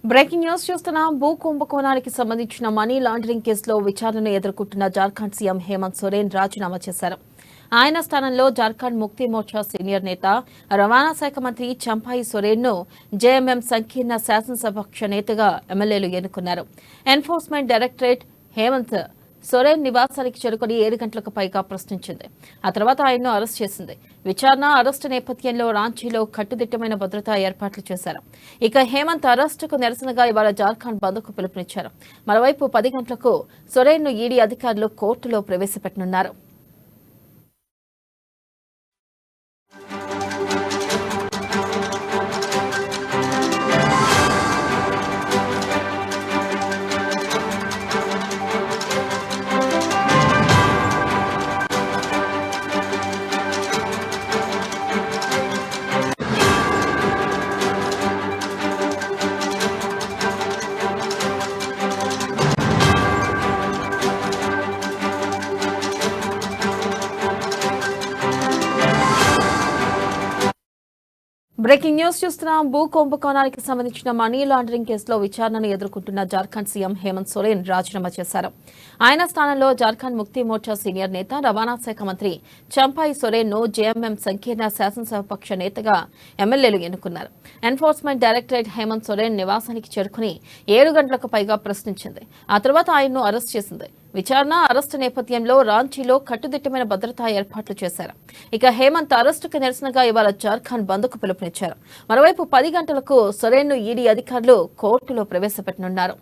Breaking news చూస్తున్నాం. భూ కుంభకోణానికి సంబంధించిన మనీ లాండరింగ్ కేసులో విచారణను ఎదుర్కొంటున్న జార్ఖండ్ సీఎం హేమంత్ సోరెన్ రాజీనామా చేశారు. ఆయన స్థానంలో జార్ఖండ్ ముక్తి మోర్చా సీనియర్ నేత, రవాణా శాఖ మంత్రి చంపాయి సోరెన్ ను జేఎంఎం సంకీర్ణ శాసనసభాపక్ష నేతగా ఎమ్మెల్యేలు ఎన్నుకున్నారు. ఎన్ఫోర్స్మెంట్ డైరెక్టరేట్ హేమంత్ సోరెన్ నివాసానికి చేరుకుని 7 గంటలకు పైగా ప్రశ్నించింది. ఆ తర్వాత ఆయన్ను అరెస్ట్ చేసింది. విచారణ, అరెస్టు నేపథ్యంలో రాంచీలో కట్టుదిట్టమైన భద్రతా ఏర్పాట్లు చేశారు. ఇక హేమంత్ అరెస్టుకు నిరసనగా ఇవాళ జార్ఖండ్ బంద్కు పిలుపునిచ్చారు. మరోవైపు 10 గంటలకు సోరెన్ ను ఈడీ అధికారులు కోర్టులో ప్రవేశపెట్టనున్నారు. బ్రేకింగ్ న్యూస్ చూస్తున్నాం. భూ కుంభకోణానికి సంబంధించిన మనీ లాండరింగ్ కేసులో విచారణను ఎదుర్కొంటున్న జార్ఖండ్ సీఎం హేమంత్ సోరెన్ రాజీనామా చేశారు. ఆయన స్థానంలో జార్ఖండ్ ముక్తి మోర్చా సీనియర్ నేత, రవాణా శాఖ మంత్రి చంపాయి సోరెన్ ను జేఎంఎం సంకీర్ణ శాసనసభాపక్ష నేతగా ఎమ్మెల్యేలు ఎన్నుకున్నారు. ఎన్ఫోర్స్మెంట్ డైరెక్టరేట్ హేమంత్ సోరెన్ నివాసానికి చేరుకుని 7 గంటలకు పైగా ప్రశ్నించింది. ఆ తర్వాత ఆయన్ను అరెస్ట్ చేసింది. విచారణ, అరెస్టు నేపథ్యంలో రాంచీలో కట్టుదిట్టమైన భద్రతా ఏర్పాట్లు చేశారు. ఇక హేమంత్ అరెస్టుకు నిరసనగా ఇవాళ జార్ఖండ్ బంద్కు పిలుపునిచ్చారు. మరోవైపు 10 గంటలకు సోరెన్ ను ఈడీ అధికారులు కోర్టులో ప్రవేశపెట్టనున్నారు.